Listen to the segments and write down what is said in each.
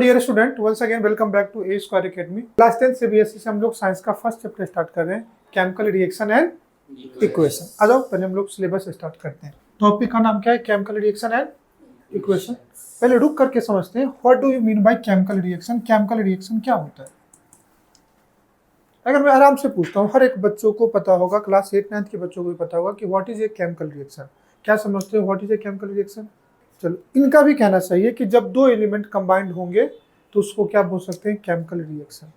Dear student, once again welcome back to A square academy. Class 10 CBSE से हम लोग science का first chapter start कर रहे हैं, केमिकल रिएक्शन एंड इक्वेशन। आ जाओ पहले हम लोग सिलेबस स्टार्ट करते हैं। टॉपिक का नाम क्या है? Chemical reaction and equation. पहले रुक करके समझते हैं, what do you mean by chemical reaction. Chemical reaction क्या होता है? अगर मैं आराम से पूछता हूँ, हर एक बच्चों को पता होगा, क्लास 8-9 के बच्चों को भी पता होगा कि what is a chemical reaction. क्या समझते हो what is a chemical reaction? चलो, इनका भी कहना चाहिए कि जब दो एलिमेंट कंबाइंड होंगे तो उसको क्या बोल सकते हैं? Chemical reaction.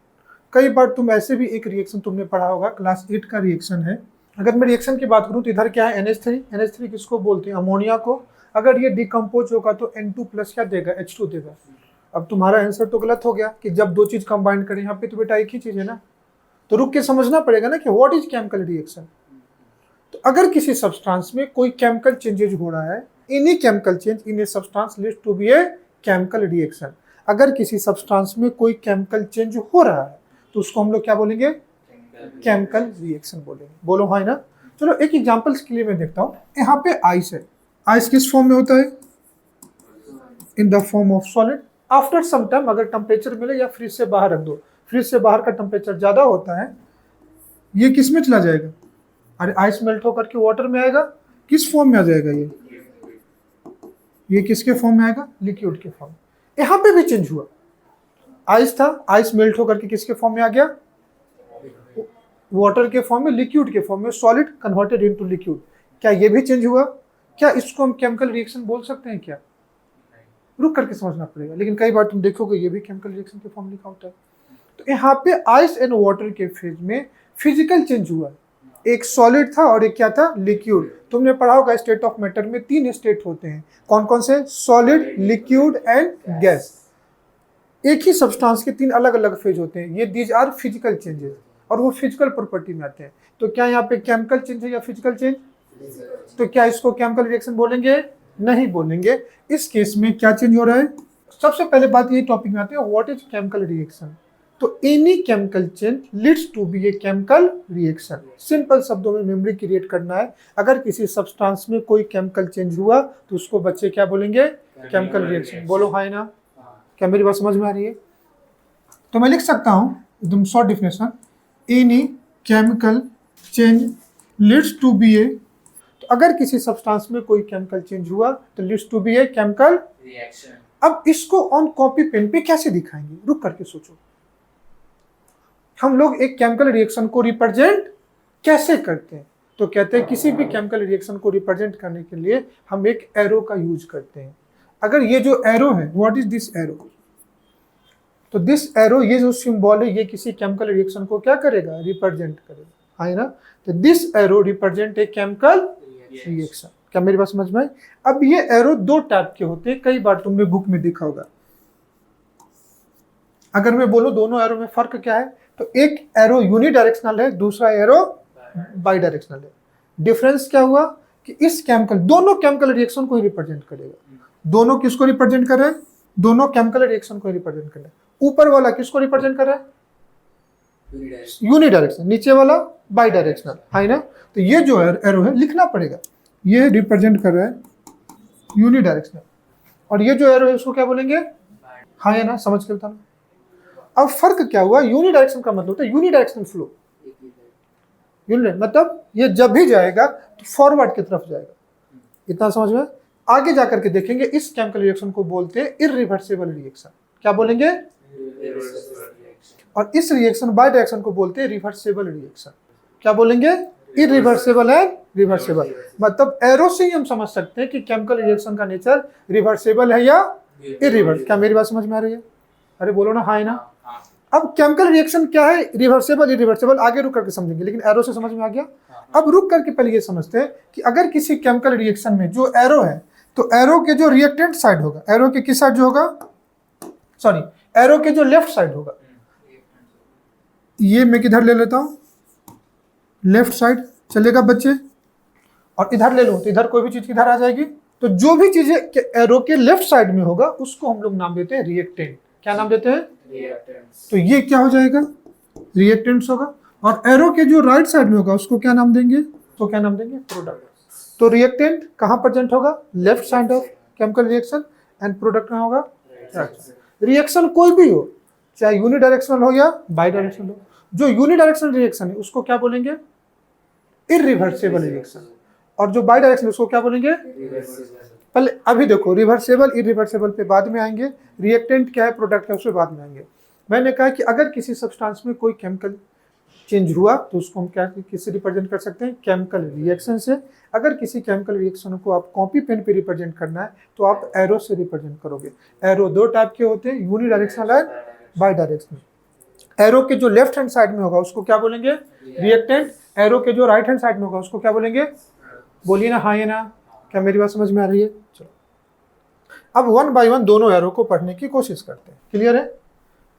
कई बार तुम ऐसे भी एक रिएक्शन तुमने पढ़ा होगा, क्लास 8 का रिएक्शन है। अगर मैं रिएक्शन की बात करूं तो इधर क्या है? NH3। NH3 किसको बोलते हैं? अमोनिया को। अगर ये डिकम्पोज होगा तो N2+ क्या देगा? H2 देगा। अब तुम्हारा आंसर तो गलत हो गया कि जब दो चीज कंबाइन करें। यहाँ पे तो बेटा एक ही चीज है ना, तो रुक के समझना पड़ेगा ना कि व्हाट इज केमिकल रिएक्शन। तो अगर किसी सब्सटेंस में कोई केमिकल चेंजेज हो रहा है, any chemical change in a substance leads to be a chemical reaction. अगर किसी सब्सटेंस में कोई केमिकल चेंज हो रहा है तो उसको हम लोग क्या बोलेंगे? केमिकल रिएक्शन बोलेंगे। बोलो हाँ ना। चलो एक एग्जांपल्स के लिए मैं देखता हूँ। यहाँ पे आइस है। आइस किस फॉर्म में होता है? In the form of solid. After some time अगर टेम्परेचर मिले या फ्रिज से बाहर रख दो, फ्रिज से बाहर का टेम्परेचर ज्यादा होता है, ये किस में चला जाएगा? अरे आइस मेल्ट होकर के वाटर में आएगा। किस फॉर्म में आ जाएगा? ये किसके फॉर्म में आएगा? लिक्विड के फॉर्म। यहाँ पे भी चेंज हुआ। आइस था, आइस मेल्ट होकर के किसके फॉर्म में आ गया? वाटर के फॉर्म में, लिक्विड के फॉर्म में। Solid converted into liquid. क्या ये भी चेंज हुआ? क्या इसको हम केमिकल रिएक्शन बोल सकते हैं क्या? रुक करके समझना पड़ेगा। लेकिन कई बार तुम देखोगे ये भी केमिकल रिएक्शन के फॉर्म लिखा होता है। तो यहाँ पे आइस एंड वाटर के फेज में फिजिकल चेंज हुआ। एक सॉलिड था और एक क्या था? लिक्विड। तुमने पढ़ा होगा स्टेट ऑफ मैटर में 3 स्टेट होते हैं। कौन कौन से? Solid, liquid and gas. एक ही सब्सटेंस के 3 अलग अलग फेज होते हैं। ये दीज आर फिजिकल चेंजेस और वो फिजिकल प्रॉपर्टी में आते हैं। तो क्या यहाँ पे केमिकल चेंज है या फिजिकल चेंज? तो क्या इसको केमिकल रिएक्शन बोलेंगे? नहीं बोलेंगे। इस केस में क्या चेंज हो रहा है? सबसे पहले बात ये टॉपिक में आते हैं, व्हाट इज केमिकल रिएक्शन। तो any chemical change leads to be a chemical reaction. Simple शब्दों में मेमोरी क्रिएट करना है। अगर किसी सब्सटेंस में कोई केमिकल चेंज हुआ तो उसको बच्चे क्या बोलेंगे? Chemical reaction. बोलो हाय ना। क्या मेरी बात समझ में आ रही है? तो मैं लिख सकता हूं एकदम short definition, any chemical change leads to be a. तो अगर किसी सब्सटेंस में कोई केमिकल चेंज हुआ तो leads to be a chemical reaction. अब इसको ऑन कॉपी पेन पे कैसे दिखाएंगे? रुक करके सोचो। हम लोग एक केमिकल रिएक्शन को रिप्रेजेंट कैसे करते हैं? तो कहते हैं किसी भी केमिकल रिएक्शन को रिप्रेजेंट करने के लिए हम एक एरो का यूज करते हैं। अगर ये जो एरो है, व्हाट इज दिस एरो? तो दिस एरो, ये जो सिंबल है, ये किसी केमिकल रिएक्शन को क्या करेगा? रिप्रेजेंट करेगा, है ना। तो this arrow represent a chemical reaction. क्या मेरी बात समझ में आई? अब ये एरो 2 टाइप के होते हैं। कई बार तुमने बुक में देखा होगा। अगर मैं बोलूं दोनों एरो में फर्क क्या है, तो एक एरो यूनिडायरेक्शनल है, दूसरा एरो बाई डायरेक्शनल है। डिफरेंस क्या हुआ कि इस केमिकल, दोनों केमिकल रिएक्शन को ही रिप्रेजेंट करेगा। दोनों किसको रिप्रेजेंट कर रहे हैं? दोनों केमिकल रिएक्शन को रिप्रेजेंट कर रहे हैं। ऊपर वाला किसको रिप्रेजेंट कर रहा है? यूनिडायरेक्शनल। नीचे वाला बाई डायरेक्शनल, है ना। तो ये जो एरो है, लिखना पड़ेगा, ये रिप्रेजेंट कर रहा है यूनिडायरेक्शनल, और ये जो एरो है उसको क्या बोलेंगे? हाँ या ना, समझ के बताना। अब फर्क क्या हुआ? यूनिडायरेक्शन का मतलब होता है यूनिडायरेक्शनल फ्लो। मतलब ये जब भी जाएगा तो फॉरवर्ड की तरफ जाएगा। इतना समझ में? आगे जाकर के देखेंगे इस केमिकल रिएक्शन को बोलते हैं इरिवर्सिबल रिएक्शन। क्या बोलेंगे? और इस रिएक्शन बाय डायरेक्शन को बोलते हैं रिवर्सिबल रिएक्शन। क्या बोलेंगे? Irreversible and reversible. मतलब एरो से ही हम समझ सकते हैं कि केमिकल रिएक्शन का नेचर रिवर्सिबल है या इरिवर्स। क्या मेरी बात समझ में आ रही है? अरे बोलो ना हाँ ना। अब केमिकल रिएक्शन क्या है? रिवर्सिबल, इरिवर्सिबल आगे रुक करके समझेंगे, लेकिन एरो से समझ में आ गया। अब रुक करके पहले ये समझते हैं कि अगर किसी केमिकल रिएक्शन में जो एरो है, तो एरो के जो रिएक्टेंट साइड होगा, एरो के किस साइड जो होगा? सॉरी, एरो के जो लेफ्ट साइड होगा, ये मैं किधर ले लेता हूं? लेफ्ट साइड चलेगा बच्चे। और इधर ले लो तो इधर कोई भी चीज किधर आ जाएगी? तो जो भी चीजें एरो के लेफ्ट साइड में होगा उसको हम लोग नाम देते हैं रिएक्टेंट। क्या नाम देते हैं? रिएक्टेंट्स। तो ये क्या हो जाएगा? रिएक्टेंट्स होगा। और एरो के जो राइट साइड में होगा उसको क्या नाम देंगे? तो क्या नाम देंगे? प्रोडक्ट। तो रिएक्टेंट कहाँ प्रेजेंट होगा? Left side of chemical reaction, and product कहाँ होगा? राइट। रिएक्शन कोई भी हो, चाहे यूनिडायरेक्शनल हो या बाई डायरेक्शनल हो, जो यूनिडायरेक्शनल रिएक्शन है उसको क्या बोलेंगे? Irreversible reaction. और जो बाई डायरेक्शनल उसको क्या बोलेंगे? पहले अभी देखो, रिवर्सेबल इरिवर्सेबल पे बाद में आएंगे, रिएक्टेंट क्या है, प्रोडक्ट है, उसके बाद में आएंगे। मैंने कहा कि अगर किसी सब्सटेंस में कोई केमिकल चेंज हुआ तो उसको हम क्या किससे रिप्रेजेंट कर सकते हैं? केमिकल रिएक्शन से। अगर किसी केमिकल रिएक्शन को आप कॉपी पेन पे रिप्रेजेंट करना है तो आप एरो से रिप्रेजेंट करोगे। एरो दो टाइप के होते हैं, unidirectional and by directional. Arrow के जो लेफ्ट हैंड साइड में होगा उसको क्या बोलेंगे? रिएक्टेंट। एरो के जो राइट हैंड साइड में होगा उसको क्या बोलेंगे? बोलिए ना, हाँ या ना? क्या मेरी बात समझ में आ रही है? चलो अब वन बाय वन दोनों एरो को पढ़ने की कोशिश करते हैं। क्लियर है?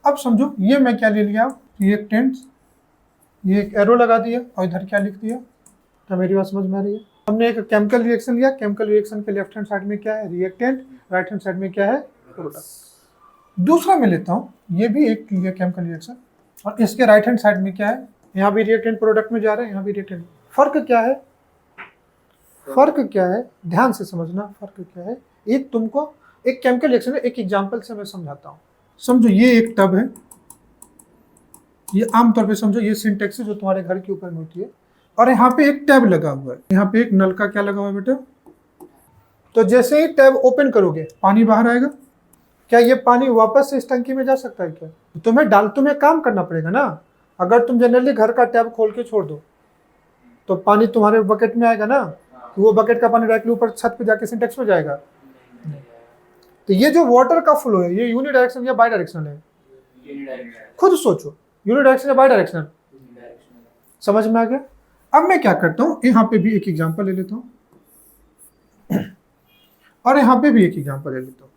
अब समझो, ये मैं क्या ले लिया? रिएक्टेंट्स, ये एक एरो लगा दिया और इधर क्या लिख दिया? क्या मेरी बात समझ में आ रही है? हमने एक केमिकल रिएक्शन लिया, केमिकल रिएक्शन के लेफ्ट हैंड साइड में क्या है? रिएक्टेंट, राइट हैंड साइड में क्या है? प्रोडक्ट। दूसरा मैं लेता हूँ, ये भी एक लिया केमिकल रिएक्शन, और इसके राइट हैंड साइड में क्या है? यहाँ भी रिएक्टेंट प्रोडक्ट में जा रहा है, यहाँ भी रिएक्टेंट। फर्क क्या है? फर्क क्या है? ध्यान से समझना, फर्क क्या है। एक तुमको एक केमिकल रिएक्शन है, एक एग्जांपल से मैं समझाता हूँ। समझो ये एक टब है, ये आमतौर पे समझो ये सिंटेक्स है जो तुम्हारे घर के ऊपर में होती है, और यहाँ पे एक टैब लगा हुआ है, यहाँ पे एक नल का क्या लगा हुआ है बेटा? तो जैसे ही टैब ओपन करोगे पानी बाहर आएगा। क्या ये पानी वापस से इस टंकी में जा सकता है क्या? तुम्हें काम करना पड़ेगा ना। अगर तुम जनरली घर का टैब खोल के छोड़ दो तो पानी तुम्हारे बकेट में आएगा ना, तो वो बकेट का पानी डायरेक्टली ऊपर छत पे जाके सिंटेक्स में जाएगा। तो ये जो वाटर का फ्लो है, ये यूनिडायरेक्शनल या बाई डायरेक्शनल है? खुद सोचो, यूनिडायरेक्शनल या बाई डायरेक्शनल? समझ में आ गया? अब मैं क्या करता हूँ, यहाँ पे भी एक एग्जांपल ले लेता हूँ और यहाँ पे भी एक एग्जांपल ले लेता हूँ।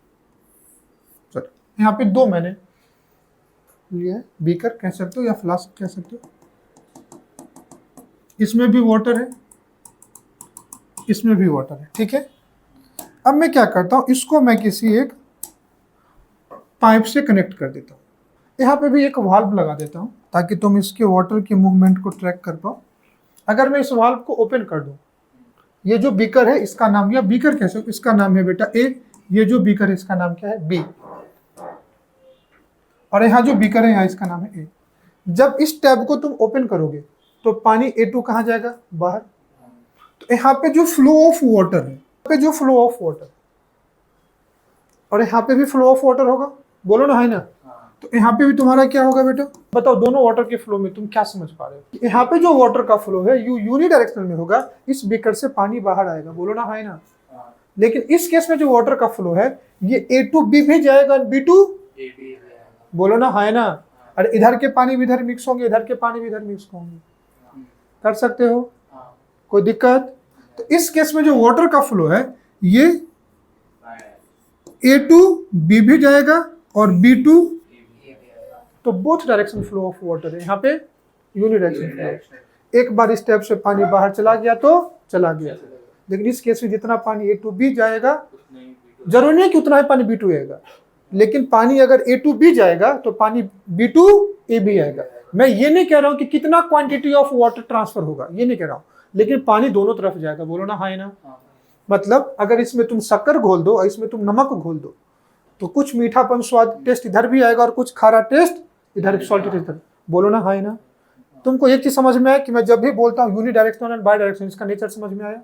चलो, यहाँ पे दो मैंने लिया, बीकर कह सकते हो या फ्लास्क कह सकते हो। इसमें भी वाटर है, इसमें भी वाटर है, ठीक है। अब मैं क्या करता हूँ, इसको मैं किसी एक पाइप से कनेक्ट कर देता हूँ। यहाँ पे भी एक वाल्व लगा देता हूँ ताकि तुम इसके वाटर के मूवमेंट को ट्रैक कर पाओ। अगर मैं इस वाल्व को ओपन कर दूँ, ये जो बीकर है इसका नाम, या बीकर कैसे, इसका नाम है बेटा ए। ये जो बीकर है इसका नाम क्या है? बी। और यहाँ जो बीकर है यहाँ इसका नाम है ए। जब इस टैब को तुम ओपन करोगे तो पानी A2 कहाँ जाएगा? बाहर। तो यहाँ पे जो फ्लो ऑफ वाटर है, पे जो फ्लो ऑफ वाटर, और यहाँ पे भी फ्लो ऑफ वाटर होगा, बोलो ना, है ना? तो यहाँ पे भी तुम्हारा क्या होगा बेटा? बताओ, दोनों वाटर के फ्लो में तुम क्या समझ पा रहे हो? यहाँ पे जो वाटर का फ्लो है यूनिडायरेक्शनल में होगा, इस बीकर से पानी बाहर आएगा, बोलो ना, है ना? लेकिन इस केस में जो वाटर का फ्लो है, ये A to B भी जाएगा, B to A, बोलो ना, है ना? और इधर के पानी भी इधर मिक्स होंगे, इधर के पानी भी इधर मिक्स होंगे। कर सकते हो? कोई दिक्कत? तो इस केस में जो वाटर का फ्लो है, ये A to B भी जाएगा और B to, तो both direction flow of water है। यहाँ पे यूनिडायरेक्शन फ्लो। एक बार इस टैप से पानी बाहर चला गया तो चला गया, लेकिन इस केस में जितना पानी A to B जाएगा, जरूरी नहीं कि उतना ही पानी B to आएगा, लेकिन पानी अगर A to B जाएगा तो पानी B to A भी आएगा। मैं ये नहीं कह रहा हूँ कि कितना क्वांटिटी ऑफ वाटर ट्रांसफर होगा, ये नहीं कह रहा हूँ, लेकिन पानी दोनों तरफ जाएगा, बोलो ना, हाँ ना? मतलब अगर इसमें तुम शक्कर घोल दो और इसमें तुम नमक घोल दो तो कुछ मीठापन स्वाद टेस्ट इधर भी आएगा और कुछ खारा टेस्ट इधर, सॉल्टी टेस्ट इधर, बोलो ना, हाँ ना? तुमको एक चीज समझ में आया कि मैं जब भी बोलता हूँ यूनिडायरेक्शनल एंड बाई डायरेक्शनल, इसका नेचर समझ में आया?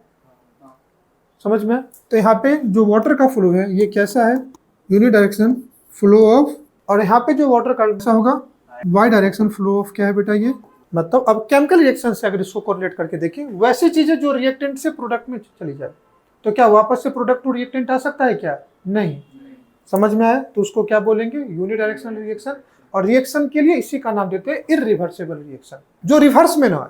समझ में? तो यहाँ पे जो वाटर का फ्लो है ये कैसा है? यूनिडायरेक्शन फ्लो ऑफ। और यहाँ पे जो वाटर का कैसा होगा? By direction flow of. क्या है बेटा ये? मतलब अब केमिकल रिएक्शन से अगर इसको कोरिलेट करके देखें, वैसी चीजें जो रिएक्टेंट से प्रोडक्ट में चली जाए, तो क्या वापस से प्रोडक्ट टू रिएक्टेंट आ सकता है क्या? नहीं। समझ में आया? तो उसको क्या बोलेंगे? Unidirectional reaction. और रिएक्शन के लिए इसी का नाम देते हैं इरिवर्सिबल रिएक्शन, जो रिवर्स में ना है।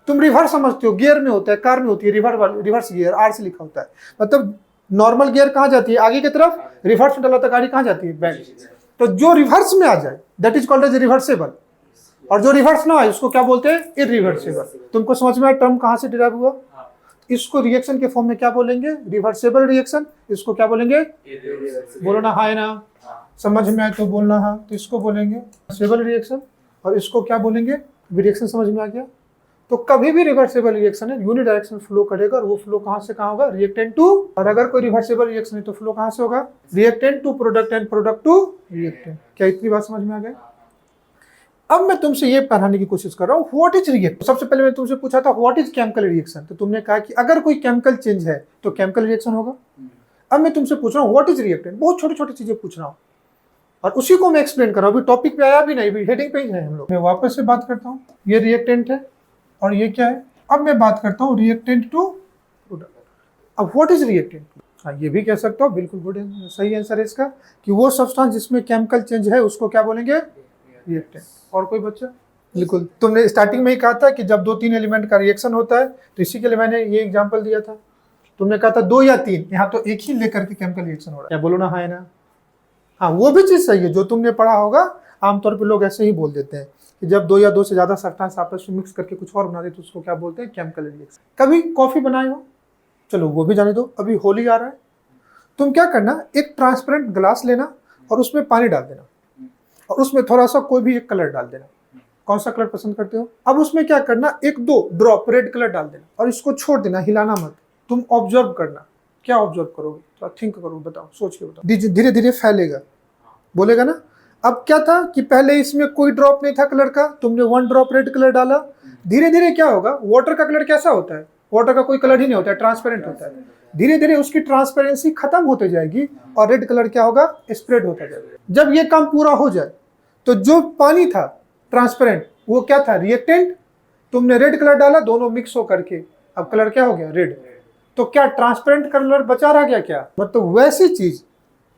तुम रिवर्स समझते हो, गियर में होता है, कार में होती है रिवर्स गियर, आर से लिखा होता है। मतलब नॉर्मल गियर कहाँ जाती है? आगे की तरफ। रिवर्स में डाला तो गाड़ी कहाँ जाती है? बैक। तो जो रिवर्स में आ जाए that is called as reversible, और जो रिवर्स ना आए उसको क्या बोलते हैं? इरिवर्सिबल। तुमको समझ में आया टर्म कहाँ से डिराइव हुआ? इसको रिएक्शन के फॉर्म में क्या बोलेंगे? Reversible reaction. इसको क्या बोलेंगे? बोलो ना, हाँ ना? समझ में आए तो बोलना हाँ। तो इसको बोलेंगे रिवर्सेबल रिएक्शन, और इसको क्या बोलेंगे? रिएक्शन। समझ में आ गया? तो कभी भी रिवर्सेबल रिएक्शन है यूनिडायरेक्शनल फ्लो करेगा, और वो फ्लो कहां से कहां होगा, रिएक्टेंट टू, और अगर कोई रिवर्सेबल रिएक्शन है तो फ्लो कहां से होगा, reactant to product and product to reactant. क्या इतनी बात समझ में आ गई? अब मैं तुमसे ये पढ़ाने की कोशिश कर रहा हूँ व्हाट इज रिएक्शन। सबसे पहले मैं तुमसे पूछा था व्हाट इज केमिकल रिएक्शन, तो तुमने कहा कि अगर कोई केमिकल चेंज है तो केमिकल रिएक्शन होगा। अब मैं तुमसे पूछ रहा हूँ व्हाट इज रिएक्टेंट, बहुत छोटी छोटी चीजें पूछ रहा हूँ और उसी को मैं एक्सप्लेन कर रहा हूँ। अभी टॉपिक पे आया भी नहीं, अभी हेडिंग पे ही है हम लोग। मैं वापस से बात करता हूँ, ये रिएक्टेंट है और ये क्या है। अब मैं बात करता हूँ रिएक्टेंट टू प्रोडक्ट। अब व्हाट इज रिएक्टेंट, हाँ ये भी कह सकता हूँ, बिल्कुल गुड सही आंसर है इसका, कि वो सब्सटेंस जिसमें केमिकल चेंज है उसको क्या बोलेंगे, रिएक्टेंट। और कोई बच्चा? बिल्कुल, तुमने स्टार्टिंग में ही कहा था कि जब 2-3 एलिमेंट का रिएक्शन होता है, तो इसी के लिए मैंने ये एग्जांपल दिया था। तुमने कहा था 2 या 3, यहाँ तो एक ही लेकर के केमिकल रिएक्शन हो रहा है। क्या बोलो ना, हाँ है ना? हाँ वो भी चीज सही है, जो तुमने पढ़ा होगा। आमतौर पर लोग ऐसे ही बोल देते हैं कि जब 2 या 2 से ज्यादा सब्सटेंस आपस में मिक्स करके कुछ और बना दे तो उसको क्या बोलते हैं, केमिकल रिएक्शन। कभी कॉफी बनाए हो, चलो वो भी जाने दो, अभी होली आ रहा है, तुम क्या करना, एक ट्रांसपेरेंट ग्लास लेना और उसमें पानी डाल देना और उसमें थोड़ा सा कोई भी एक कलर डाल देना। कौन सा कलर पसंद करते हो? अब उसमें क्या करना, 1-2 ड्रॉप रेड कलर डाल देना और इसको छोड़ देना, हिलाना मत। तुम ऑब्जर्व करना, क्या ऑब्जर्व करोगे, तो थिंक करो, बताओ, सोच के बताओ। धीरे धीरे फैलेगा, बोलेगा ना। अब क्या था कि पहले इसमें कोई ड्रॉप नहीं था कलर का, तुमने 1 ड्रॉप रेड कलर डाला, धीरे धीरे क्या होगा, वाटर का कलर कैसा होता है, वाटर का कोई कलर ही नहीं होता है, ट्रांसपेरेंट होता है। धीरे धीरे उसकी ट्रांसपेरेंसी खत्म होते जाएगी और रेड कलर क्या होगा, स्प्रेड होता जाएगा। जब ये काम पूरा हो जाए तो जो पानी था ट्रांसपेरेंट वो क्या था, रिएक्टेंट। तुमने रेड कलर डाला, दोनों मिक्स हो करके अब कलर क्या हो गया, रेड। तो क्या ट्रांसपेरेंट कलर बचा रह गया क्या? मतलब वैसी चीज,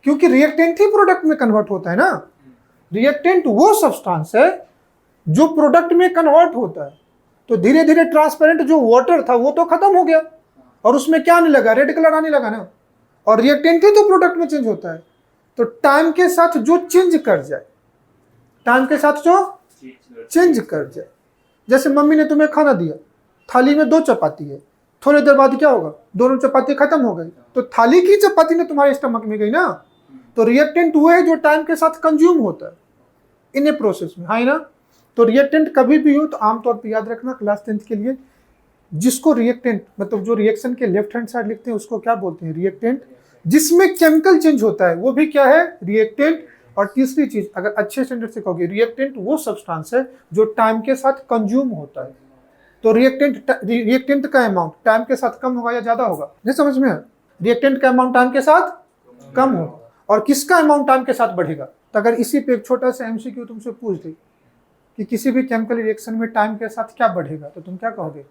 क्योंकि रिएक्टेंट ही प्रोडक्ट में कन्वर्ट होता है ना। रिएक्टेंट वो सब्सटेंस है जो प्रोडक्ट में कन्वर्ट होता है। तो धीरे धीरे ट्रांसपेरेंट जो वाटर था वो तो खत्म हो गया और उसमें क्या आने लगा, रेड कलर आने लगा ना। और रिएक्टेंट ही तो प्रोडक्ट में चेंज होता है। तो टाइम के साथ जो चेंज कर जाए, टाइम के साथ जो चेंज कर जाए, जैसे मम्मी ने तुम्हें खाना दिया, थाली में 2 चपाती है, थोड़ी देर बाद क्या होगा, दोनों चपाती खत्म हो गई, तो थाली की चपाती ने तुम्हारे स्टमक में गई ना। तो रिएक्टेंट वो है जो टाइम के साथ कंज्यूम होता है इन ए प्रोसेस में, हाँ ना। तो रिएक्टेंट कभी भी हो तो आमतौर पर याद रखना क्लास 10th के लिए, जिसको रिएक्टेंट मतलब जो रिएक्शन के लेफ्ट हैंड साइड लिखते हैं उसको क्या बोलते हैं, रिएक्टेंट। जिसमें केमिकल चेंज होता है वो भी क्या है, रिएक्टेंट। और तीसरी चीज, अगर अच्छे स्टैंडर्ड से कहोगे, रिएक्टेंट वो सब्सटेंस है जो टाइम के साथ कंज्यूम होता है। तो रिएक्टेंट का अमाउंट टाइम के साथ कम होगा या ज्यादा होगा, नहीं समझ में? रिएक्टेंट का अमाउंट टाइम के साथ कम होगा और किसका अमाउंट टाइम के साथ बढ़ेगा। तो अगर इसी पे एक छोटा सा एमसीक्यू तुमसे पूछ दे कि किसी भी केमिकल रिएक्शन में टाइम के साथ क्या बढ़ेगा, तो तुम क्या कहोगे?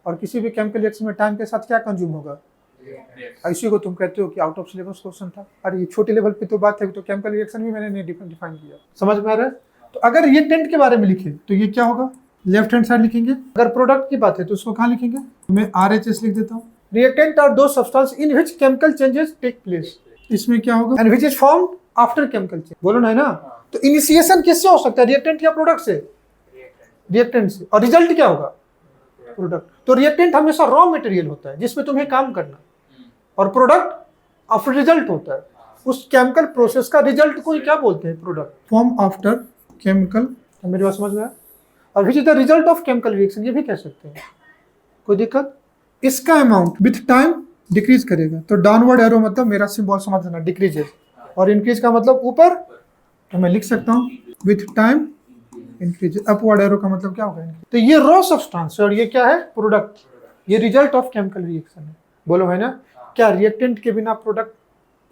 और किसी भी केमिकल रिएक्शन में टाइम के साथ क्या कंज्यूम होगा? इसी को तुम कहते हो कि आउट ऑफ सिलेबस क्वेश्चन था। अरे ये छोटे लेवल पे तो बात है, तो केमिकल रिएक्शन भी मैंने नहीं डिफाइन किया, समझ में आ रहा है? तो अगर रिएक्टेंट के बारे में लिखे तो ये क्या होगा, लेफ्ट हैंड साइड लिखेंगे। अगर प्रोडक्ट की बात है तो उसको कहाँ लिखेंगे, मैं RHS लिख देता हूँ। रिएक्टेंट आर दो substance in which chemical changes take place. इसमें क्या होगा, and which is formed after chemical change. बोलो ना, है ना। तो इनिशिएशन किससे हो सकता है, रिएक्टेंट या प्रोडक्ट से? रिएक्टेंट से। और रिजल्ट क्या होगा, प्रोडक्ट। तो रिएक्टेंट हमेशा रॉ मटेरियल होता है जिसमें तुम्हें काम करना, और प्रोडक्ट आफ्टर रिजल्ट होता है। उस केमिकल प्रोसेस का रिजल्ट को क्या बोलते हैं, प्रोडक्ट। फॉर्म आफ्टर केमिकल, मेरी बात समझ में आया? और which is the result of chemical reaction, ये भी कह सकते हैं, कोई दिक्कत? इसका अमाउंट विथ टाइम डिक्रीज करेगा। तो डाउनवर्ड एरो मतलब मेरा सिंबल समझ लेना, डिक्रीजेज, और इंक्रीज का मतलब ऊपर। तो मैं लिख सकता हूँ with time increase. Upward arrow का मतलब क्या होगा, तो ये रॉ सब्सटेंस है और ये क्या है, प्रोडक्ट। ये रिजल्ट ऑफ केमिकल रिएक्शन है, बोलो है ना। क्या रिएक्टेंट के बिना प्रोडक्ट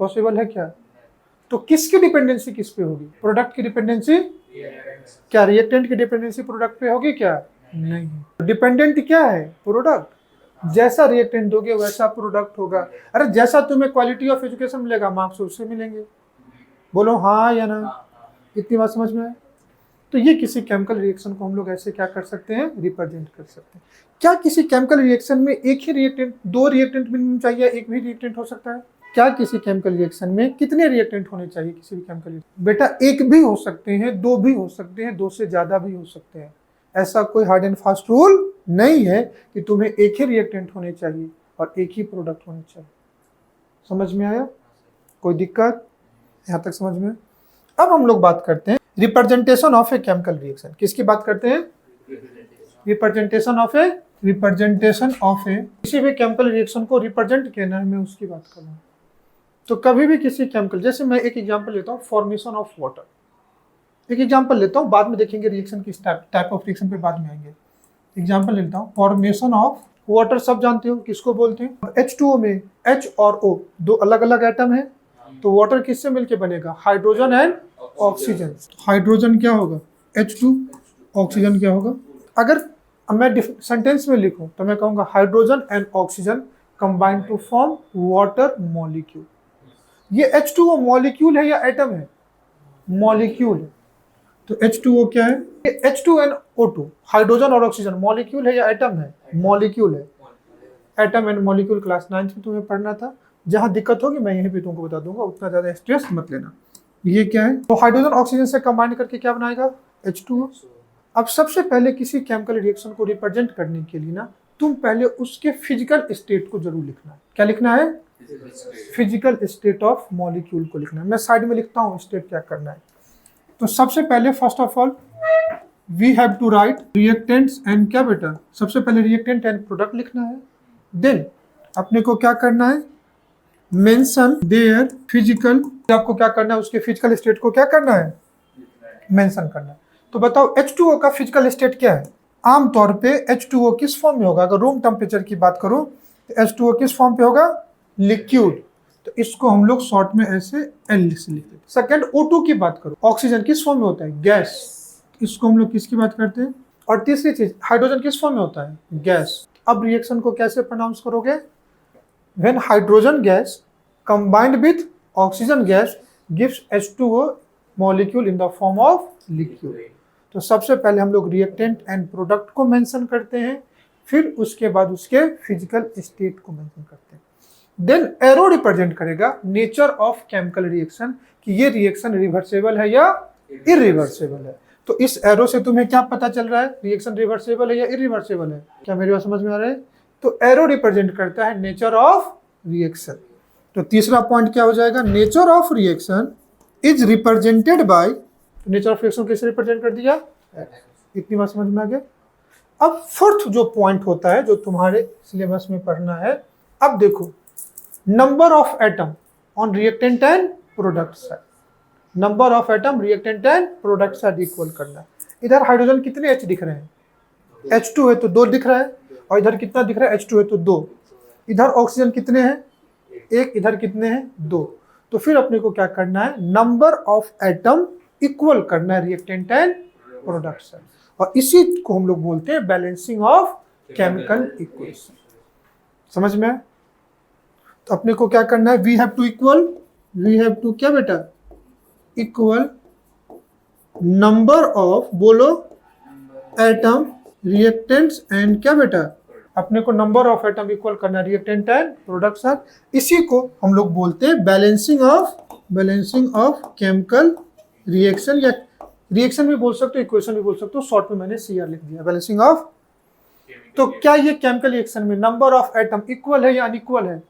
पॉसिबल है क्या? तो किसकी डिपेंडेंसी किस पे होगी, प्रोडक्ट की डिपेंडेंसी। क्या रिएक्टेंट की डिपेंडेंसी प्रोडक्ट पे होगी क्या? नहीं। डिपेंडेंट क्या है, प्रोडक्ट। जैसा रिएक्टेंट दोगे वैसा प्रोडक्ट होगा। अरे जैसा तुम्हें क्वालिटी ऑफ एजुकेशन मिलेगा, मार्क्स उससे मिलेंगे। बोलो हाँ या ना, इतनी बात समझ में आए? तो ये किसी केमिकल रिएक्शन को हम लोग ऐसे क्या कर सकते हैं, रिप्रेजेंट कर सकते हैं। क्या किसी केमिकल रिएक्शन में एक ही रिएक्टेंट, 2 रिएक्टेंट मिनिमम चाहिए, एक भी रिएक्टेंट हो सकता है? क्या किसी केमिकल रिएक्शन में कितने रिएक्टेंट होने चाहिए किसी भी केमिकल रिएक्शन? बेटा एक भी हो सकते हैं, 2 भी हो सकते हैं, 2 से ज्यादा भी हो सकते हैं। ऐसा कोई हार्ड एंड फास्ट रूल नहीं है कि तुम्हें एक ही रिएक्टेंट होने चाहिए और एक ही प्रोडक्ट होने चाहिए। समझ में आया, कोई दिक्कत यहाँ तक समझ में? अब हम लोग बात करते हैं representation of A chemical reaction. किसकी बात करते हैं, रिप्रेजेंटेशन ऑफ ए किसी भी केमिकल रिएक्शन को रिप्रेजेंट करना है, मैं उसकी बात कर रहा हूँ। तो कभी भी किसी केमिकल, जैसे मैं एक एग्जांपल लेता हूँ, फॉर्मेशन ऑफ वाटर, एक एग्जांपल लेता हूँ, बाद में देखेंगे रिएक्शन की टाइप ऑफ रिएक्शन पे बाद में आएंगे। एग्जांपल लेता हूँ, फॉर्मेशन ऑफ वाटर, सब जानते हो किसको बोलते हैं? H2O में H और O दो अलग अलग एटम है, तो वाटर किससे मिलके बनेगा? Hydrogen and oxygen. हाइड्रोजन क्या होगा? H2, ऑक्सीजन क्या होगा? अगर मैं सेंटेंस में लिखूं तो मैं कहूंगा hydrogen and oxygen combine to form water molecule. ये H2O मॉलिक्यूल है या एटम है? मॉलिक्यूल है। तो H2O क्या है? ये H2NO2, हाइड्रोजन और ऑक्सीजन मॉलिक्यूल है या एटम है? मॉलिक्यूल है। Atom and molecule class 9th में तुम्हें पढ़ना था। जहां दिक्कत होगी मैं यहीं पे तुमको बता दूंगा, उतना ज्यादा स्ट्रेस मत लेना। ये क्या है? तो हाइड्रोजन ऑक्सीजन से कंबाइन करके क्या बनाएगा? H2O। अब सबसे पहले किसी केमिकल रिएक्शन को रिप्रेजेंट करने के लिए ना, तुम पहले उसके फिजिकल स्टेट को जरूर लिखना है। क्या लिखना है? फिजिकल स्टेट ऑफ मॉलिक्यूल को लिखना है। मैं साइड में लिखता हूँ स्टेट क्या करना है। तो सबसे पहले first of all we have to write reactants and क्या बेटा? सबसे पहले रिएक्टेंट एंड प्रोडक्ट लिखना है। देन अपने को क्या करना है? मेंशन देयर फिजिकल, आपको क्या करना है? उसके फिजिकल स्टेट को क्या करना है? मेंशन करना है। तो बताओ H2O का फिजिकल स्टेट क्या है? आमतौर पे H2O किस फॉर्म में होगा? अगर रूम टेम्परेचर की बात करूं तो H2O किस फॉर्म पे होगा? लिक्विड। तो इसको हम लोग शॉर्ट में ऐसे L से लिखते हैं। सेकंड O2 की बात करो, ऑक्सीजन किस फॉर्म में होता है? गैस। इसको हम लोग किसकी बात करते हैं? और तीसरी चीज, हाइड्रोजन किस फॉर्म में होता है? गैस। अब रिएक्शन को कैसे प्रोनाउंस करोगे? When hydrogen gas combined with oxygen gas gives H2O molecule in the form of liquid. तो सबसे पहले हम लोग रिएक्टेंट एंड प्रोडक्ट को मेंशन करते हैं, फिर उसके बाद उसके फिजिकल स्टेट को मेंशन करते हैं। देन एरो रिप्रेजेंट करेगा नेचर ऑफ केमिकल रिएक्शन, कि ये रिएक्शन रिवर्सेबल है या इरिवर्सेबल है। तो इस एरो से तुम्हें क्या पता चल रहा है? रिएक्शन रिवर्सेबल है या इरिवर्सेबल है? क्या मेरी बात समझ में आ रहा है? तो एरो रिप्रेजेंट करता है नेचर ऑफ रिएक्शन। तो तीसरा पॉइंट क्या हो जाएगा? Nature of reaction is represented by, nature of reaction कैसे रिप्रेजेंट कर दिया? इतनी बात समझ में आ गया। अब फोर्थ जो पॉइंट होता है जो तुम्हारे सिलेबस में पढ़ना है, अब देखो, number of atom on reactant and product side. Number of atom reactant and product side equal करना। इधर हाइड्रोजन कितने H दिख रहे हैं? H2 है तो 2 दिख रहा है, और इधर कितना दिख रहा है? H2 है तो 2। इधर ऑक्सीजन कितने हैं? 1। इधर कितने हैं? 2। तो फिर अपने को क्या करना है? नंबर ऑफ एटम इक्वल करना है रिएक्टेंट एंड प्रोडक्ट साइड, और इसी को हम लोग बोलते हैं बैलेंसिंग ऑफ केमिकल इक्वेशन। समझ में? तो अपने को क्या करना है? वी हैव टू क्या बेटा? इक्वल नंबर ऑफ, बोलो, एटम रिएक्टेंट्स एंड क्या बेटा? अपने को नंबर ऑफ एटम इक्वल करना रिएक्टेंट एंड प्रोडक्ट साइड। इसी को हम लोग बोलते हैं बैलेंसिंग ऑफ केमिकल रिएक्शन, या रिएक्शन भी बोल सकते हो, इक्वेशन भी बोल सकते हो। शॉर्ट में मैंने CR लिख दिया, बैलेंसिंग ऑफ। तो क्या ये केमिकल रिएक्शन में नंबर ऑफ एटम इक्वल है या अनइक्वल है?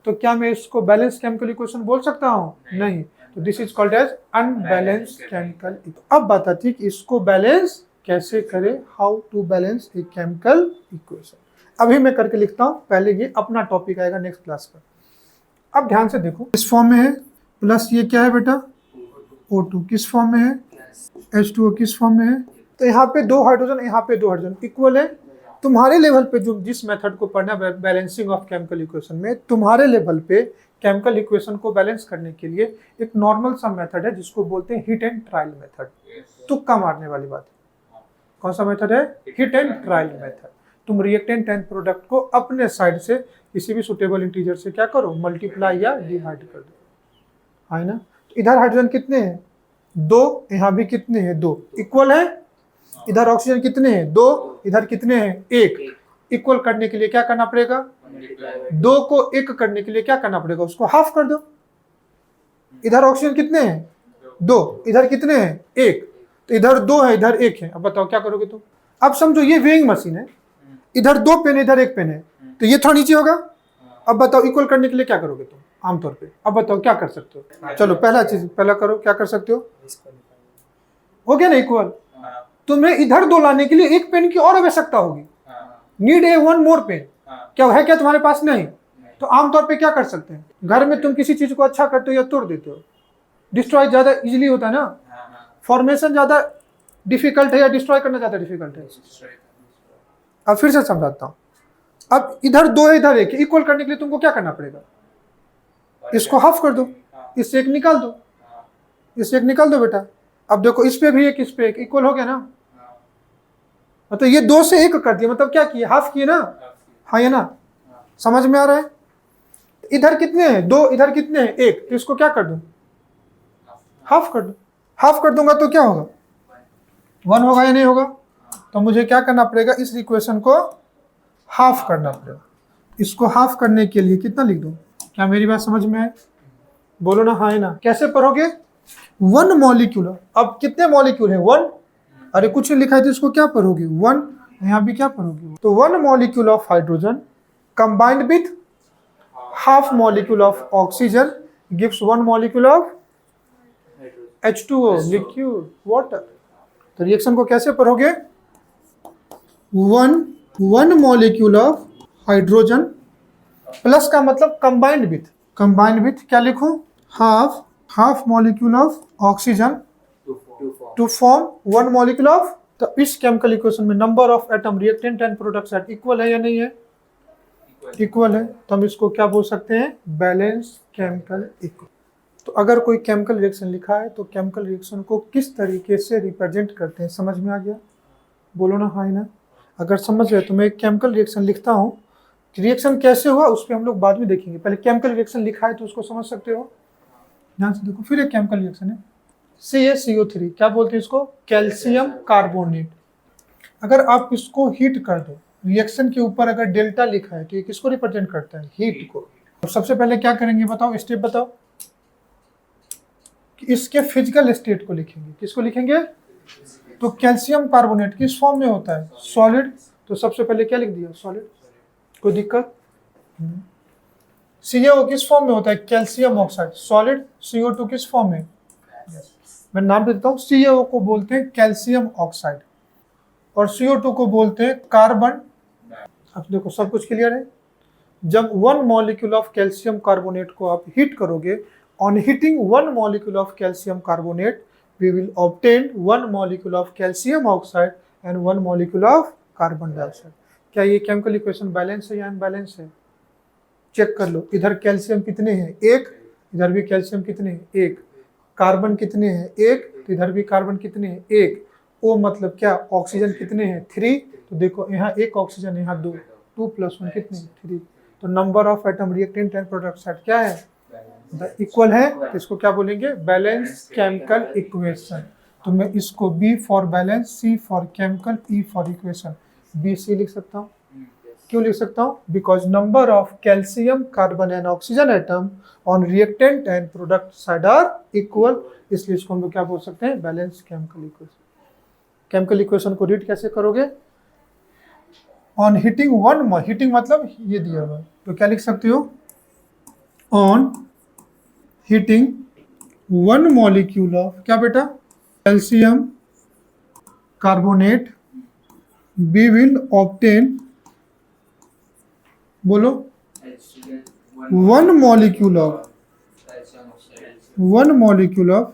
तो क्या मैं इसको बैलेंस केमिकल इक्वेशन बोल सकता हूँ? नहीं। तो this is called as unbalanced chemical. अब बात आती है कि इसको बैलेंस कैसे करें, how to balance a chemical equation. अभी मैं करके लिखता हूँ, पहले ये अपना टॉपिक आएगा नेक्स्ट क्लास पर। अब ध्यान से देखो, किस फॉर्म में है? प्लस ये क्या है बेटा? O2 किस फॉर्म में है? H2O किस फॉर्म में है? तो यहाँ पे 2 हाइड्रोजन, यहाँ पे 2 हाइड्रोजन इक्वल है। तुम्हारे लेवल पे जो जिस मेथड को पढ़ना है बैलेंसिंग ऑफ केमिकल इक्वेशन में, तुम्हारे लेवल पे केमिकल इक्वेशन को बैलेंस करने के लिए एक नॉर्मल सा मेथड है जिसको बोलते हैं हिट एंड ट्रायल मेथड। तुक्का मारने वाली बात है। कौन सा मेथड है? Hit and trial method. तुम रिएक्टेंट एंड प्रोडक्ट को अपने साइड से किसी भी सुटेबल इंटीजर से क्या करो? मल्टीप्लाई या डिवाइड कर दो, है ना? इधर हाइड्रोजन कितने हैं? 2। यहाँ भी कितने हैं? 2। इक्वल है। इधर ऑक्सीजन कितने हैं? 2। इधर कितने हैं? 1। इक्वल करने के लिए क्या करना पड़ेगा? 2 को 1 करने के लिए क्या करना पड़ेगा? उसको हाफ कर दो। इधर ऑक्सीजन कितने हैं? 2। इधर कितने हैं? 1। तो इधर 2 है, इधर 1 है। अब बताओ क्या करोगे तुम? अब समझो ये वेइंग मशीन है, इधर 2 पेन है, इधर 1 पेन है, तो ये थोड़ा नीचे होगा। अब बताओ इक्वल करने के लिए क्या करोगे तुम आमतौर पे? अब बताओ क्या कर सकते हो? चलो पहला चीज पहला करो, क्या कर सकते हो? हो गया ना इक्वल? तुम्हें इधर 2 लाने के लिए एक पेन की और आवश्यकता होगी, नीड ए 1 मोर पेन। क्या है क्या तुम्हारे पास? नहीं। तो आमतौर पे क्या कर सकते हैं, घर में तुम किसी चीज को अच्छा करते हो या तोड़ देते हो, डिस्ट्रॉय ज्यादा इजीली होता है ना, फॉर्मेशन ज्यादा डिफिकल्ट है या डिस्ट्रॉय करना ज्यादा डिफिकल्ट है? अब फिर से समझाता हूं। अब इधर 2 है, इधर 1, इक्वल करने के लिए तुमको क्या करना पड़ेगा, इसको हाफ कर दो, इससे 1 निकाल दो, इससे 1 निकाल दो बेटा। अब देखो इस पे भी 1, इस पे 1, इक्वल हो गया ना। मतलब ये 2 से 1 कर दिया, मतलब क्या किए, हाफ किए ना। हाँ, ये ना, समझ में आ रहा है? इधर कितने हैं 2, इधर कितने हैं 1, तो इसको क्या कर दूं, हाफ कर दो। हाफ कर दूंगा तो क्या होगा, 1 होगा या नहीं होगा? तो मुझे क्या करना पड़ेगा, इस इक्वेशन को हाफ करना पड़ेगा। इसको हाफ करने के लिए कितना लिख दूं? क्या मेरी बात समझ में आए? बोलो ना हाँ है ना। कैसे पढ़ोगे, 1 मॉलिक्यूल। अब कितने मॉलिक्यूल है, 1। अरे कुछ नहीं लिखा है तो इसको क्या पढ़ोगे, 1। यहाँ भी क्या पढ़ोगे, तो 1 molecule of hydrogen combined with half molecule of oxygen gives 1 molecule of H2O liquid water. तो रिएक्शन को कैसे पढ़ोगे, 1 मॉलिक्यूल ऑफ हाइड्रोजन प्लस का मतलब कंबाइंड विथ क्या लिखूं, half molecule of oxygen to form 1 molecule of. तो इस केमिकल इक्वेशन में number of atom, reactant and product side equal है या नहीं है? इक्वल है। तो हम इसको क्या बोल सकते हैं, बैलेंस केमिकल इक्वेशन। तो अगर कोई केमिकल रिएक्शन लिखा है तो केमिकल रिएक्शन को किस तरीके से रिप्रेजेंट करते हैं, समझ में आ गया? बोलो ना हाँ ना। अगर समझ गए तो मैं एक केमिकल रिएक्शन लिखता हूँ, रिएक्शन कैसे हुआ उस पर हम लोग बाद में देखेंगे, पहले केमिकल रिएक्शन लिखा है तो उसको समझ सकते हो, ध्यान से देखो। फिर एक केमिकल रिएक्शन है CaCO3, क्या बोलते हैं इसको, कैल्शियम कार्बोनेट। अगर आप इसको हीट कर दो, रिएक्शन के ऊपर अगर डेल्टा लिखा है तो ये किसको रिप्रेजेंट करता है, हीट को। तो सबसे पहले क्या करेंगे बताओ, स्टेप बताओ। कि इसके फिजिकल स्टेट को लिखेंगे, किसको लिखेंगे, तो कैल्शियम कार्बोनेट किस फॉर्म में होता है, सॉलिड। तो सबसे पहले क्या लिख दिया, सॉलिड, कोई दिक्कत। CaO किस फॉर्म में होता है, कैल्शियम ऑक्साइड, सॉलिड। CO2 किस फॉर्म में, मैं नाम देता हूँ, CaO को बोलते हैं कैल्शियम ऑक्साइड और CO2 को बोलते हैं कार्बन। अब देखो सब कुछ क्लियर है। जब 1 मॉलिक्यूल ऑफ कैल्शियम कार्बोनेट को आप हीट करोगे, on heating 1 molecule of calcium carbonate we will obtain 1 molecule of calcium oxide and 1 molecule of carbon dioxide। क्या ये केमिकल इक्वेशन बैलेंस है या अनबैलेंस है? चेक कर लो, इधर कैल्शियम कितने हैं 1, इधर भी कैल्शियम कितने हैं 1, कार्बन कितने हैं 1, तो इधर भी कार्बन कितने हैं 1। ओ मतलब क्या, ऑक्सीजन कितने हैं 3, तो देखो यहाँ 1 ऑक्सीजन, यहाँ 2, 2 + 1 कितने 3। तो number of atom, reactant and product side क्या है, इक्वल है। तो इसको क्या बोलेंगे, बैलेंस केमिकल इक्वेशन। तो मैं इसको B for balance, C for chemical, E for equation, BC लिख सकता हूँ। क्यों लिख सकता हूँ, because number of calcium carbon and oxygen atom on reactant and product side are equal, इसलिए इसको हम लोग क्या बोल सकते हैं, balance chemical equation. Chemical equation को रीड कैसे करोगे, ऑन हीटिंग 1, हीटिंग मतलब ये दिया हुआ है, तो क्या लिख सकते हो, ऑन हीटिंग 1 मॉलिक्यूल ऑफ क्या बेटा, calcium carbonate, we will obtain, बोलो, 1 molecule of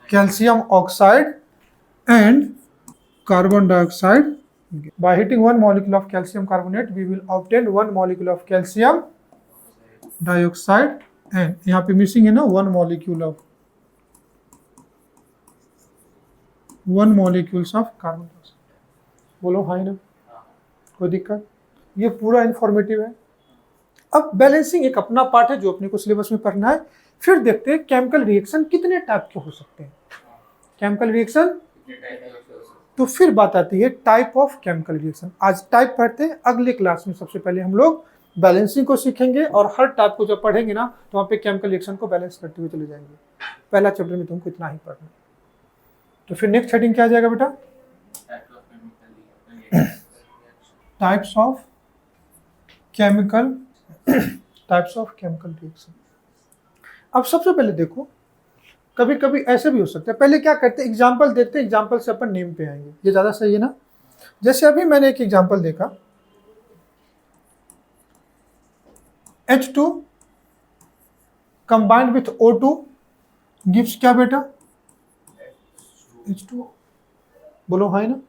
calcium oxide and carbon dioxide। By heating 1 molecule of calcium carbonate we will obtain 1 molecule of calcium dioxide and यहाँ पे मिसिंग है ना 1 molecule of carbon dioxide। बोलो हाँ ना, कोई दिक्कत? ये पूरा इंफॉर्मेटिव है। अब बैलेंसिंग एक अपना पार्ट है जो अपने को सिलेबस में पढ़ना है। फिर देखते हैं केमिकल रिएक्शन कितने टाइप के हो सकते हैं, केमिकल रिएक्शन। तो फिर बात आती है टाइप ऑफ केमिकल रिएक्शन। आज टाइप पढ़ते हैं, अगले क्लास में सबसे पहले हम लोग बैलेंसिंग को सीखेंगे और हर टाइप को जब पढ़ेंगे ना तो वहाँ पे केमिकल रिएक्शन को बैलेंस करते हुए चले जाएंगे। पहला चैप्टर में तुमको इतना ही पढ़ना। तो फिर नेक्स्ट हेडिंग क्या आ जाएगा बेटा, टाइप्स ऑफ केमिकल रिएक्शन। अब सबसे पहले देखो कभी कभी ऐसे भी हो सकता है। पहले क्या करते हैं, एग्जाम्पल देखते हैं, एग्जाम्पल से अपन नेम पे आएंगे, ये ज़्यादा सही है ना। जैसे अभी मैंने एक एग्जाम्पल देखा, H2 combined with O2 gives क्या बेटा, H2, बोलो हाँ ना।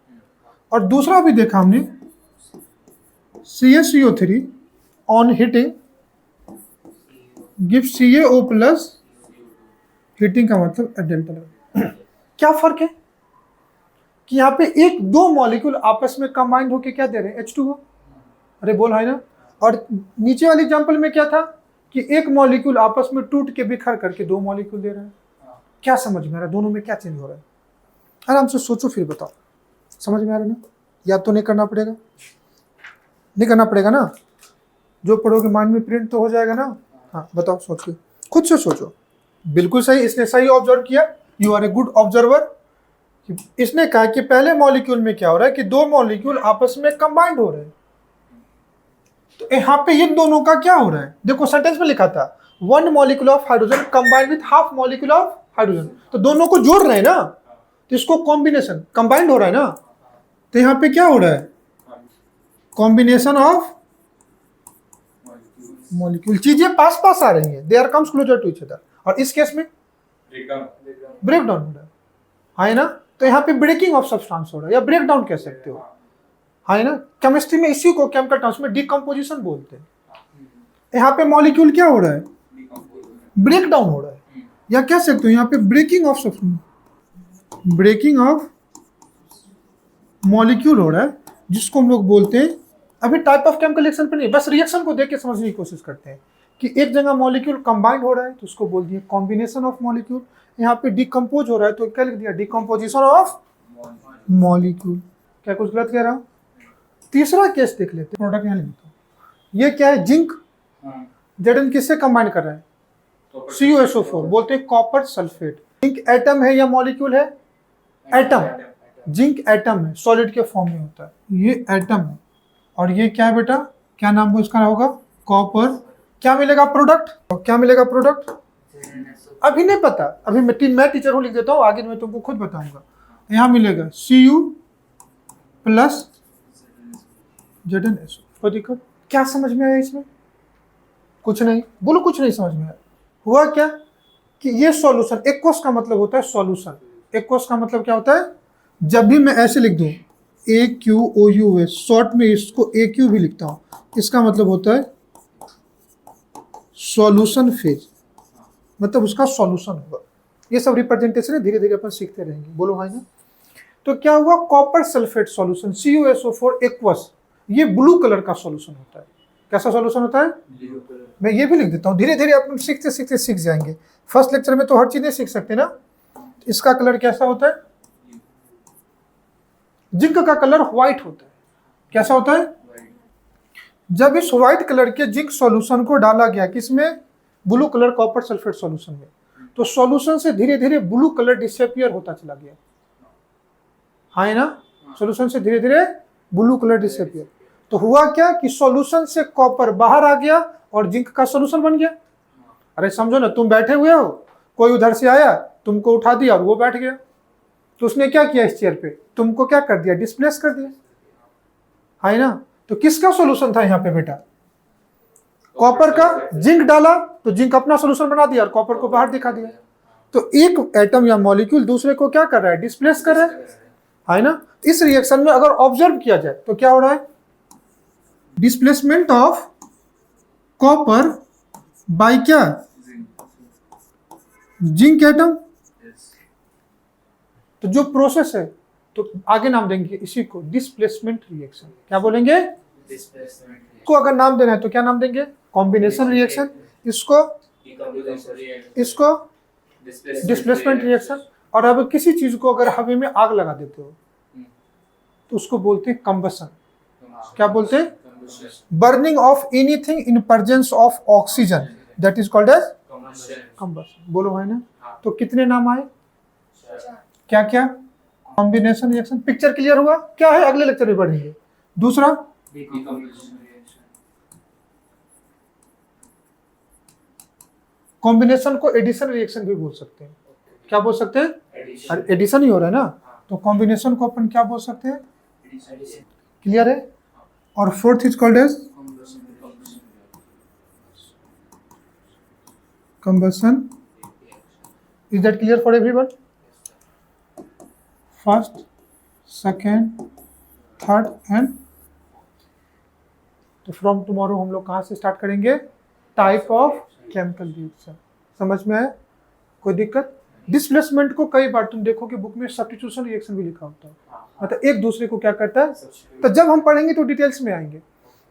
और दूसरा भी देखा हमने, CaCO3 on heating give CaO plus, heating का मतलब डेल्टा लेवल। क्या फर्क है कि यहाँ पे एक दो मॉलिक्यूल आपस में कंबाइंड होके क्या दे रहे हैं, H2O। अरे बोल है ना। और नीचे वाले एग्जांपल में क्या था कि एक मॉलिक्यूल आपस में टूट के बिखर करके दो मॉलिक्यूल दे रहे हैं। क्या समझ में आ रहा है, दोनों में क्या चेंज हो रहा है? आराम से सोचो फिर बताओ, समझ में आ रहा है ना। याद तो नहीं करना पड़ेगा, नहीं करना पड़ेगा ना, जो पढ़ोगे माइंड में प्रिंट तो हो जाएगा ना। हाँ बताओ, सोच के खुद से सोचो। बिल्कुल सही, इसने सही ऑब्जर्व किया, you are a good observer. इसने कहा कि पहले मॉलिक्यूल में क्या हो रहा है कि दो मॉलिक्यूल आपस में कंबाइंड हो रहे हैं। तो यहाँ पे इन दोनों का क्या हो रहा है, देखो सेंटेंस में लिखा था 1 molecule of hydrogen combined with half molecule of hydrogen, तो दोनों को जोड़ रहे हैं ना, तो इसको कॉम्बिनेशन, कंबाइंड हो रहा है ना। तो यहाँ पे क्या हो रहा है, कॉम्बिनेशन ऑफ मॉलिक्यूल, चीजें पास पास आ रही हैं, they are comes closer to each other. और इस केस में ब्रेक डाउन हो रहा है ना। तो यहाँ पे ब्रेकिंग ऑफ सब्सटेंस हो रहा है, या ब्रेक डाउन कह सकते हो, है ना। केमिस्ट्री में इसी को केमिकल टर्म्स में डिकम्पोजिशन बोलते हैं। यहाँ पे मॉलिक्यूल क्या हो रहा है, ब्रेक डाउन हो रहा है, या कह सकते हो यहाँ पे breaking of substance, breaking of molecule हो रहा है, जिसको हम लोग बोलते हैं, अभी टाइप ऑफ केमिकल रिएक्शन पे नहीं, बस रिएक्शन को देख के समझने की कोशिश करते हैं कि एक जगह मॉलिक्यूल कंबाइंड हो रहा है तो उसको बोल दिए कॉम्बिनेशन ऑफ मॉलिक्यूल। यहाँ पे डिकम्पोज हो रहा है तो क्या लिख दिया, डिकम्पोजिशन ऑफ मॉलिक्यूल। क्या कुछ गलत कह रहा हूँ? तीसरा केस देख लेते हैं, प्रोडक्ट यहाँ लिखता हूँ। ये क्या है, जिंक Zn किससे कंबाइन कर रहा है, CuSO4, बोलते हैं कॉपर सल्फेट। जिंक एटम है या मॉलिक्यूल है, एटम, जिंक एटम है, सॉलिड के फॉर्म में होता है, ये एटम है। और ये क्या है बेटा, क्या नाम उसका होगा, कॉपर। क्या मिलेगा प्रोडक्ट, क्या मिलेगा प्रोडक्ट, अभी नहीं पता, अभी मैं टीचर हूँ, लिख देता हूँ, आगे मैं तुमको खुद बताऊंगा। यहाँ मिलेगा Cu प्लस ZnSO। कोई दिक्कत, क्या समझ में आया इसमें? कुछ नहीं, बोलो कुछ नहीं समझ में आया। हुआ क्या कि ये सॉल्यूशन, एक्वस का मतलब होता है सॉल्यूशन। एक्वस का मतलब क्या होता है, जब भी मैं ऐसे लिख दूं AQOU, शॉर्ट में इसको AQ भी लिखता हूं, इसका मतलब होता है सॉल्यूशन फेज, मतलब उसका सॉल्यूशन होगा। ये सब रिप्रेजेंटेशन है, धीरे धीरे अपन सीखते रहेंगे, बोलो भाई ना। तो क्या हुआ, copper sulphate solution CuSO4 aqueous, ये ब्लू कलर का सॉल्यूशन होता है। कैसा सॉल्यूशन होता है, मैं ये भी लिख देता हूँ, धीरे धीरे अपन सीखते सीखते सीख जाएंगे। फर्स्ट लेक्चर में तो हर चीजें सीख सकते ना। इसका कलर कैसा होता है, जिंक का कलर व्हाइट होता है। कैसा होता है, जब इस व्हाइट कलर के जिंक सॉल्यूशन को डाला गया किसमें, blue colour copper sulphate solution में, तो सॉल्यूशन से धीरे धीरे ब्लू कलर डिसअपियर होता चला गया, है ना। सॉल्यूशन से धीरे धीरे ब्लू कलर डिसअपियर, तो हुआ क्या कि सॉल्यूशन से कॉपर बाहर आ गया और जिंक का सॉल्यूशन बन गया। अरे समझो ना, तुम बैठे हुए हो, कोई उधर से आया, तुमको उठा दिया और वो बैठ गया, तो उसने क्या किया, इस चेयर पे तुमको क्या कर दिया, डिस्प्लेस कर दिया, है ना। तो किसका सॉल्यूशन था यहाँ पे बेटा, कॉपर का। जिंक डाला तो जिंक अपना सॉल्यूशन बना दिया और कॉपर को बाहर दिखा दिया। तो एक एटम या मॉलिक्यूल दूसरे को क्या कर रहा है, डिस्प्लेस कर रहा है ना। इस रिएक्शन में अगर ऑब्जर्व किया जाए तो क्या हो रहा है, डिस्प्लेसमेंट ऑफ कॉपर बाय क्या, जिंक एटम। तो जो प्रोसेस है, तो आगे नाम देंगे इसी को डिस्प्लेसमेंट रिएक्शन। क्या बोलेंगे, को अगर नाम देना है तो क्या नाम देंगे, कॉम्बिनेशन रिएक्शन, इसको डिस्प्लेसमेंट रिएक्शन। और अब किसी चीज को अगर हवा में आग लगा देते हो तो उसको बोलते हैं कंबशन। क्या बोलते हैं, burning of anything in presence of oxygen, that is called as combustion. बोलो है ना। तो कितने नाम आए, क्या क्या, कॉम्बिनेशन रिएक्शन। पिक्चर क्लियर हुआ, क्या है अगले लेक्चर में पढ़ेंगे। दूसरा कॉम्बिनेशन को एडिशन रिएक्शन भी बोल सकते हैं। क्या बोल सकते हैं? एडिशन ही हो रहा है ना, तो कॉम्बिनेशन को अपन क्या बोल सकते हैं? क्लियर है? और fourth is called as combustion. Is that clear for everyone? First, second, third and तो फ्रॉम टुमारो हम लोग कहाँ से स्टार्ट करेंगे? Type of chemical reaction. समझ में आया? कोई दिक्कत? डिस्प्लेसमेंट को कई बार तुम देखो कि बुक में सब्स्टिट्यूशन रिएक्शन भी लिखा होता है, मतलब एक दूसरे को क्या करता है। तो जब हम पढ़ेंगे तो डिटेल्स में आएंगे।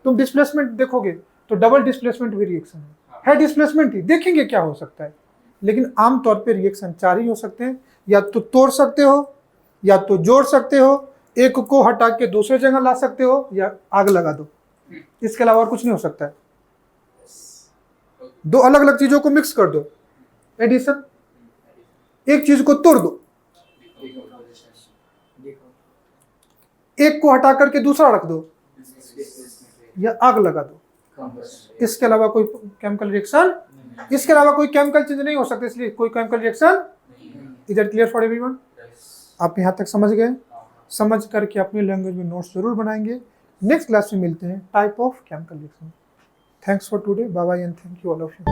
तुम डिस्प्लेसमेंट देखोगे तो डबल डिस्प्लेसमेंट भी रिएक्शन है डिस्प्लेसमेंट ही, देखेंगे क्या हो सकता है। लेकिन आमतौर पे रिएक्शन 4 ही हो सकते हैं, या तो तोड़ सकते हो, या तो जोड़ सकते हो, एक को हटा के दूसरे जगह ला सकते हो, या आग लगा दो। इसके अलावा और कुछ नहीं हो सकता है। दो अलग अलग चीजों को मिक्स कर दो, एडिशन। एक चीज को तोड़ दो, एक को हटा करके दूसरा रख दो, या आग लगा दो। इसके अलावा कोई केमिकल रिएक्शन, इसके अलावा कोई केमिकल चेंज नहीं हो सकता, इसलिए कोई chemical reaction. Is that clear for everyone? आप यहाँ तक समझ गए? समझ करके अपनी लैंग्वेज में नोट्स जरूर बनाएंगे। नेक्स्ट क्लास में मिलते हैं type of chemical reaction. Thanks for today, bye bye and thank you all of you.